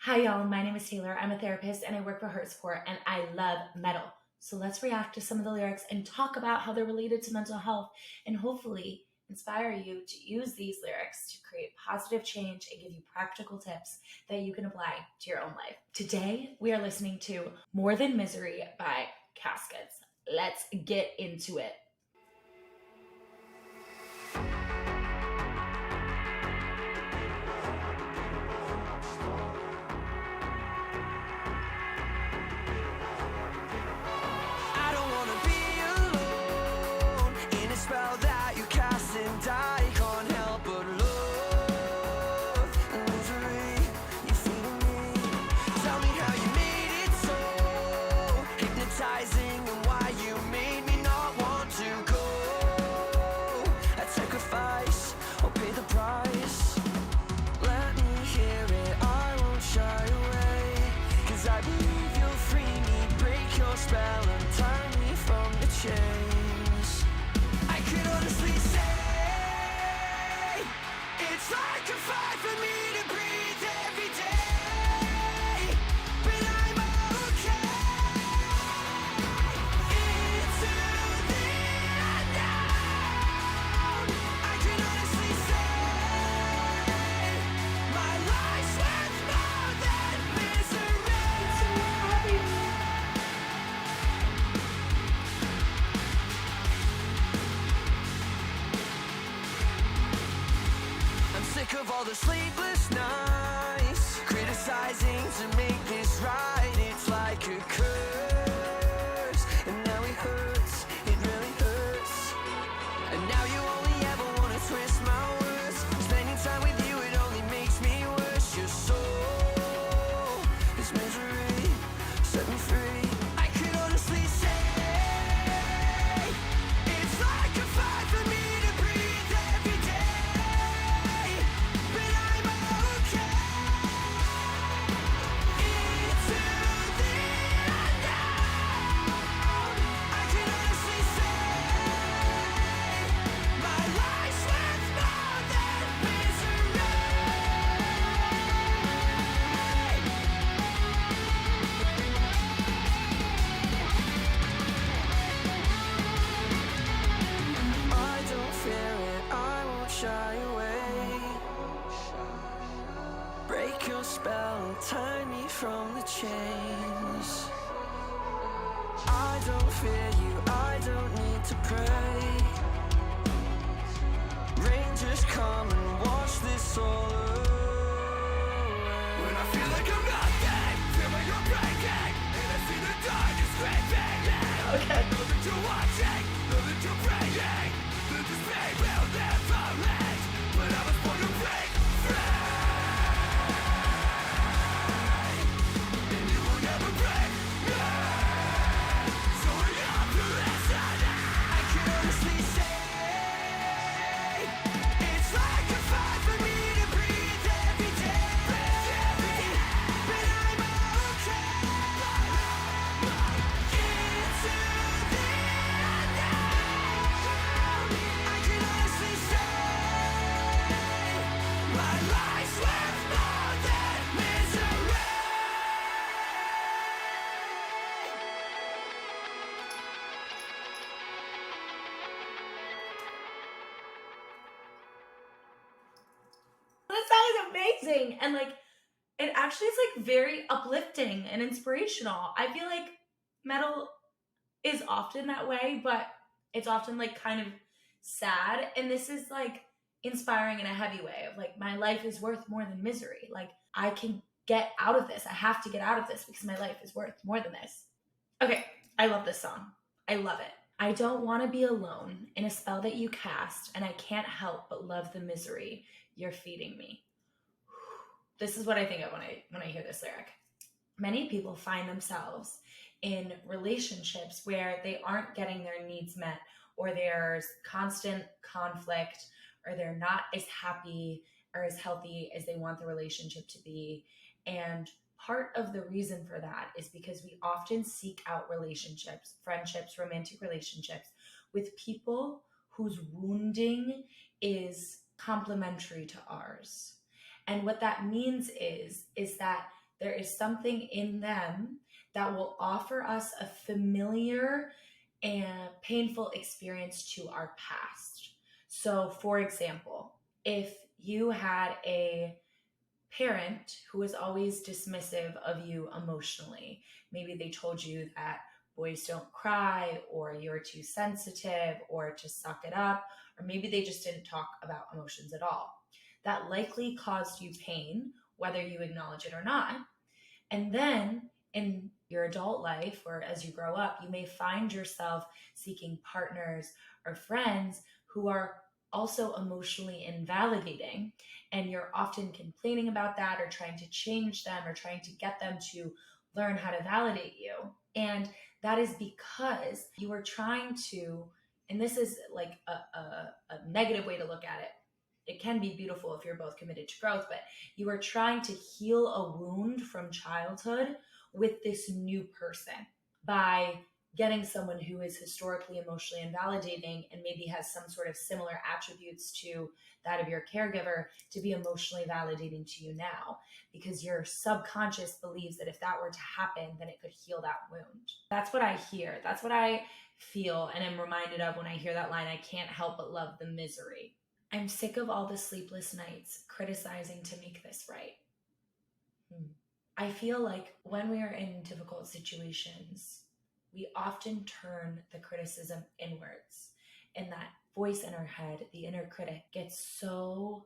Hi, y'all. My name is Taylor. I'm a therapist and I work for HeartSupport, and I love metal. So let's react to some of the lyrics and talk about how they're related to mental health and hopefully inspire you to use these lyrics to create positive change and give you practical tips that you can apply to your own life. Today, we are listening to More Than Misery by Caskets. Let's get into it. I don't wanna be alone in a spell that you cast, and I can't help but love the misery you feed me. Tell me how you made it so hypnotizing, and why you made me not want to go. I'd sacrifice or pay the price. Let me hear it, I won't shy away, 'cause I believe you'll free me, break your spell and turn me from the chains. I could honestly say it's like a fight for me to breathe every day, but I'm okay. Into the unknown, I can honestly say my life's worth more than misery. I'm sick of all the sleepless nights, criticizing to make this right. It's like a curse, and now it hurts, it really hurts. And now you only ever wanna twist my words. Spending time with you, it only makes me worse. Your soul is misery, set me free. I could honestly say it's like a fight for me to breathe every day, but I'm okay. Into the unknown, I can honestly say my life's worth more than misery. I don't fear it, I won't shy away. Break your spell and tie me from the chains. I don't fear you, I don't need to pray. Rain, just come and wash this all away. When I feel like I'm nothing, feel like I'm breaking, and I see the darkness creeping in. Okay. Know that you're watching, know that you're praying, that this pain will never end. But I was born to break free, and you will never break me. So I am to listen. I can honestly say it's like a fight for me to breathe every day, but I'm okay. Into the unknown, I can honestly say my life's worth more than misery. That song is amazing. And it actually is very uplifting and inspirational. I feel like metal is often that way, but it's often kind of sad. And this is inspiring in a heavy way of my life is worth more than misery. Like I can get out of this. I have to get out of this because my life is worth more than this. Okay, I love this song. I love it. I don't want to be alone in a spell that you cast, and I can't help but love the misery you're feeding me. This is what I think of when I hear this lyric. Many people find themselves in relationships where they aren't getting their needs met, or there's constant conflict, or they're not as happy or as healthy as they want the relationship to be. And part of the reason for that is because we often seek out relationships, friendships, romantic relationships with people whose wounding is complementary to ours. And what that means is that There is something in them that will offer us a familiar and painful experience to our past. So, for example, if you had a parent who was always dismissive of you emotionally, maybe they told you that boys don't cry, or you're too sensitive, or to suck it up, or maybe they just didn't talk about emotions at all. That likely caused you pain, whether you acknowledge it or not. And then in your adult life, or as you grow up, you may find yourself seeking partners or friends who are also emotionally invalidating. And you're often complaining about that, or trying to change them, or trying to get them to learn how to validate you. And that is because you are trying to, and this is like a negative way to look at it. It can be beautiful if you're both committed to growth, but you are trying to heal a wound from childhood with this new person by getting someone who is historically emotionally invalidating and maybe has some sort of similar attributes to that of your caregiver to be emotionally validating to you now, because your subconscious believes that if that were to happen, then it could heal that wound. That's what I hear. That's what I feel and am reminded of when I hear that line, I can't help but love the misery. I'm sick of all the sleepless nights criticizing to make this right. I feel like when we are in difficult situations, we often turn the criticism inwards, and that voice in our head, the inner critic, gets so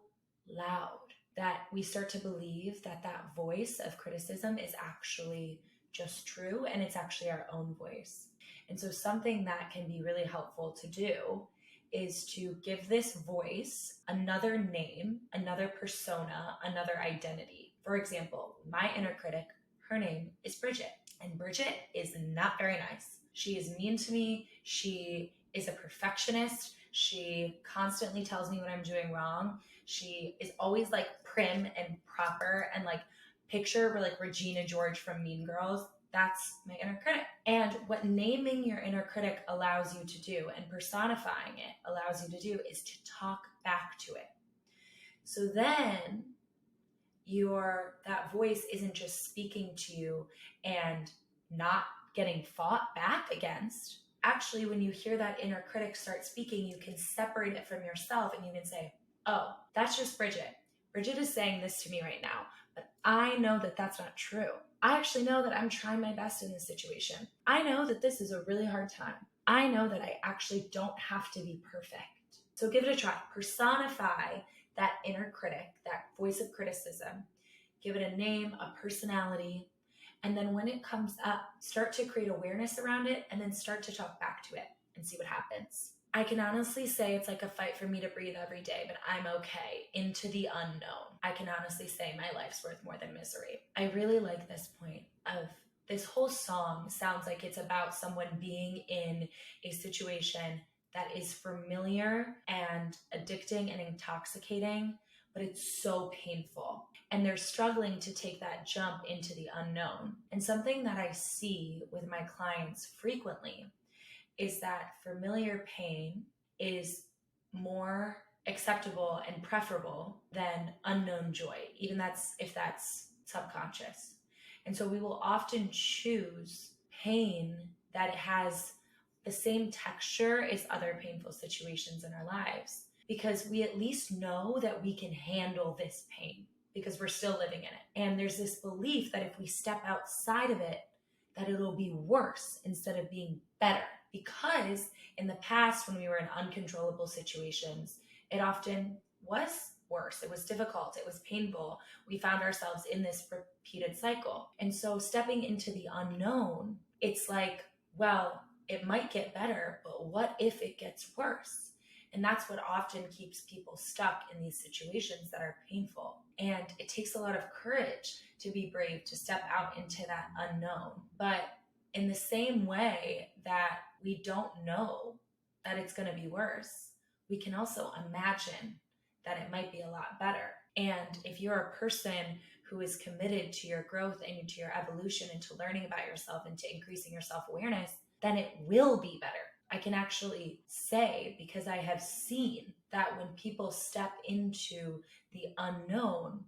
loud that we start to believe that that voice of criticism is actually just true, and it's actually our own voice. And so something that can be really helpful to do is to give this voice another name, another persona, another identity. For example, my inner critic, her name is Bridget, and Bridget is not very nice. She is mean to me. She is a perfectionist. She constantly tells me when I'm doing wrong. She is always like prim and proper, and like picture like Regina George from Mean Girls. That's my inner critic. And what naming your inner critic allows you to do, and personifying it allows you to do, is to talk back to it. So then that voice isn't just speaking to you and not getting fought back against. Actually, when you hear that inner critic start speaking, you can separate it from yourself, and you can say, oh, that's just Bridget. Bridget is saying this to me right now, but I know that that's not true. I actually know that I'm trying my best in this situation. I know that this is a really hard time. I know that I actually don't have to be perfect. So give it a try. Personify that inner critic, that voice of criticism. Give it a name, a personality, and then when it comes up, start to create awareness around it, and then start to talk back to it and see what happens. I can honestly say it's like a fight for me to breathe every day, but I'm okay. Into the unknown. I can honestly say my life's worth more than misery. I really like this point of this whole song sounds like it's about someone being in a situation that is familiar and addicting and intoxicating, but it's so painful. And they're struggling to take that jump into the unknown. And something that I see with my clients frequently is that familiar pain is more acceptable and preferable than unknown joy, even if that's subconscious. And so we will often choose pain that has the same texture as other painful situations in our lives, because we at least know that we can handle this pain because we're still living in it. And there's this belief that if we step outside of it, that it'll be worse instead of being better. Because in the past, when we were in uncontrollable situations, it often was worse. It was difficult. It was painful. We found ourselves in this repeated cycle. And so stepping into the unknown, it's like, well, it might get better, but what if it gets worse? And that's what often keeps people stuck in these situations that are painful. And it takes a lot of courage to be brave to step out into that unknown. But in the same way that we don't know that it's going to be worse, we can also imagine that it might be a lot better. And if you're a person who is committed to your growth and to your evolution and to learning about yourself and to increasing your self-awareness, then it will be better. I can actually say, because I have seen that when people step into the unknown,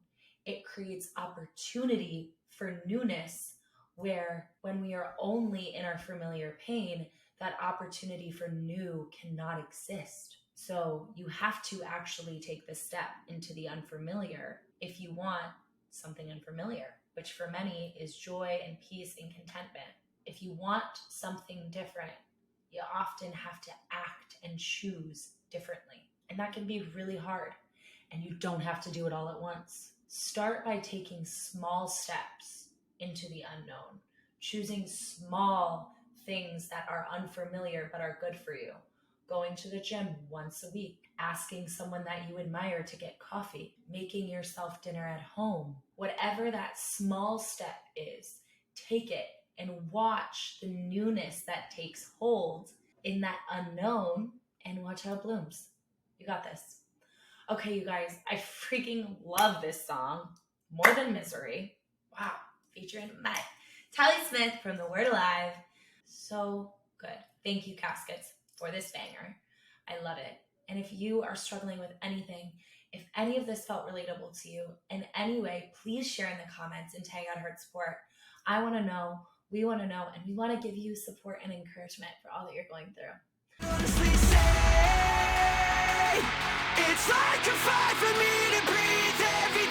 it creates opportunity for newness, where when we are only in our familiar pain, that opportunity for new cannot exist. So you have to actually take the step into the unfamiliar if you want something unfamiliar, which for many is joy and peace and contentment. If you want something different, you often have to act and choose differently. And that can be really hard. And you don't have to do it all at once. Start by taking small steps into the unknown, choosing small things that are unfamiliar but are good for you. Going to the gym once a week, asking someone that you admire to get coffee, making yourself dinner at home. Whatever that small step is, take it and watch the newness that takes hold in that unknown and watch how it blooms. You got this. Okay, you guys, I freaking love this song. More Than Misery. Wow, featuring my Tally Smith from The Word Alive. So good. Thank you, Caskets, for this banger. I love it. And if you are struggling with anything, if any of this felt relatable to you in any way, please share in the comments and tag out HeartSupport. I want to know, we want to know, and we want to give you support and encouragement for all that you're going through. Honestly say, it's like a fight for me to breathe every